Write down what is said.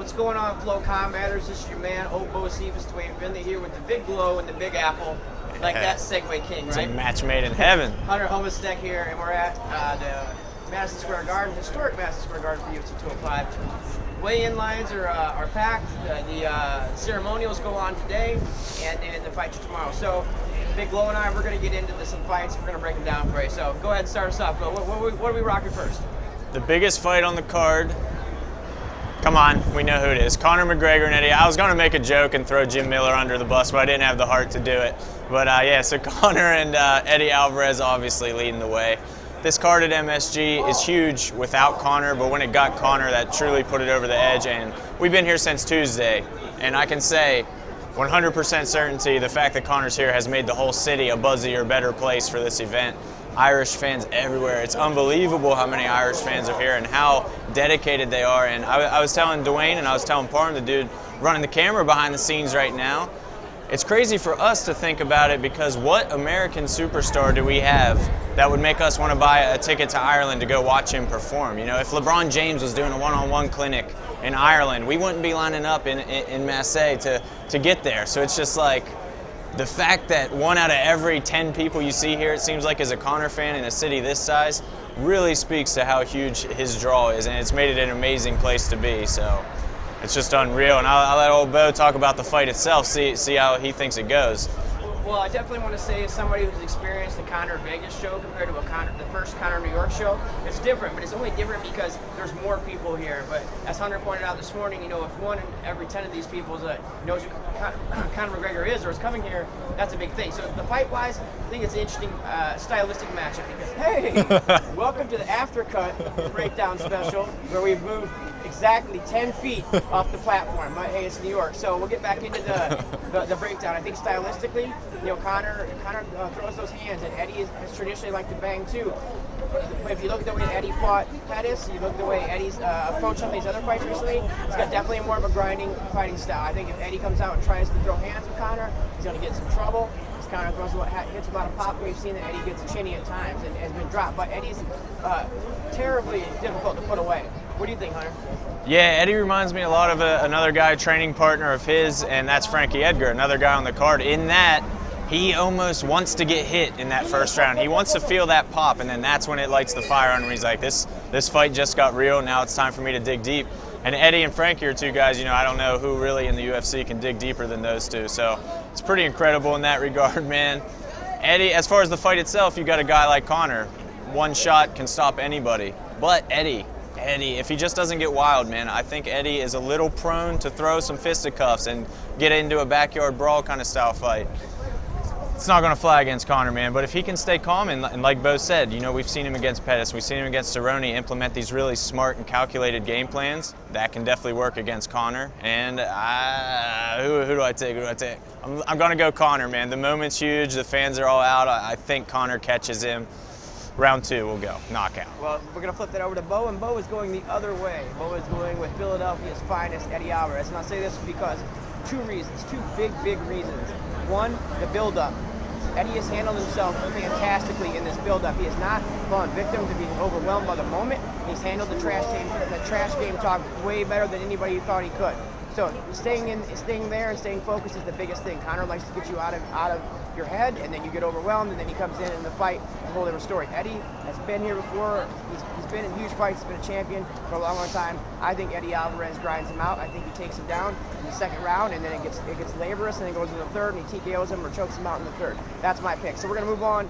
What's going on, FloCombaters? This is your man, Duane Finley here with the big glow and the big apple. Like that Segway King, right? It's a match made in heaven. Hunter Homistek here, and we're at the Madison Square Garden, historic Madison Square Garden for UFC 205. Weigh-in lines are packed. The ceremonials go on today, and the fights are tomorrow. So, Big Glow and I, we're going to get into some fights. We're going to break them down for you. So, go ahead and start us off. What are we rocking first? The biggest fight on the card. Come on, we know who it is. Conor McGregor and Eddie. I was going to make a joke and throw Jim Miller under the bus, but I didn't have the heart to do it. But yeah, so Conor and Eddie Alvarez obviously leading the way. This card at MSG is huge without Conor, but when it got Conor, that truly put it over the edge. And we've been here since Tuesday, and I can say 100% certainty the fact that Conor's here has made the whole city a buzzier, better place for this event. Irish fans everywhere. It's unbelievable how many Irish fans are here and how dedicated they are. And I was telling Duane and I was telling Parm, the dude running the camera behind the scenes right now, it's crazy for us to think about it because what American superstar do we have that would make us want to buy a ticket to Ireland to go watch him perform? You know, if LeBron James was doing a one-on-one clinic in Ireland, we wouldn't be lining up in Marseille to get there. So it's just like, the fact that 1 out of every 10 people you see here, it seems like, is a Conor fan in a city this size, really speaks to how huge his draw is, and it's made it an amazing place to be. So it's just unreal. And I'll let old Bo talk about the fight itself, see how he thinks it goes. Well, I definitely want to say, as somebody who's experienced the Conor Vegas show compared to the first Conor New York show, it's different, but it's only different because there's more people here. But as Hunter pointed out this morning, you know, if 1 in every 10 of these people knows who Conor McGregor is or is coming here, that's a big thing. So the fight-wise, I think it's an interesting stylistic matchup because, hey, welcome to the Aftercut breakdown special where we've moved exactly 10 feet off the platform. But hey, it's New York, so we'll get back into the breakdown. I think stylistically, you know, Conor throws those hands, and Eddie has traditionally liked to bang too. But if you look at the way Eddie fought Pettis, you look at the way Eddie's approached some of these other fights recently, he's got definitely more of a grinding fighting style. I think if Eddie comes out and tries to throw hands with Conor, he's going to get in some trouble. Conor hits a lot of pop. We've seen that Eddie gets chinny at times and has been dropped, but Eddie's terribly difficult to put away. What do you think, Hunter? Yeah, Eddie reminds me a lot of another guy, training partner of his, and that's Frankie Edgar, another guy on the card. In that, he almost wants to get hit in that first round. He wants to feel that pop, and then that's when it lights the fire on him. He's like, this fight just got real. Now it's time for me to dig deep. And Eddie and Frankie are two guys, you know, I don't know who really in the UFC can dig deeper than those two. So it's pretty incredible in that regard, man. Eddie, as far as the fight itself, you got a guy like Conor. One shot can stop anybody. But Eddie, if he just doesn't get wild, man, I think Eddie is a little prone to throw some fisticuffs and get into a backyard brawl kind of style fight. It's not going to fly against Conor, man, but if he can stay calm and like Bo said, you know, we've seen him against Pettis, we've seen him against Cerrone implement these really smart and calculated game plans. That can definitely work against Conor. And who do I take? I'm going to go Conor, man. The moment's huge. The fans are all out. I think Conor catches him. Round 2 we'll go. Knockout. Well, we're going to flip that over to Bo, and Bo is going the other way. Bo is going with Philadelphia's finest, Eddie Alvarez. And I'll say this because two big reasons. One, the build-up. Eddie has handled himself fantastically in this build-up. He has not fallen victim to being overwhelmed by the moment. He's handled the trash game talk way better than anybody thought he could. So staying there and staying focused is the biggest thing. Conor likes to get you out of your head, and then you get overwhelmed, and then he comes in the fight, a whole different story. Eddie has been here before. He's been in huge fights. He's been a champion for a long time. I think Eddie Alvarez grinds him out. I think he takes him down in the second round, and then it gets laborious, and then goes to the third, and he TKOs him or chokes him out in the third. That's my pick. So we're going to move on.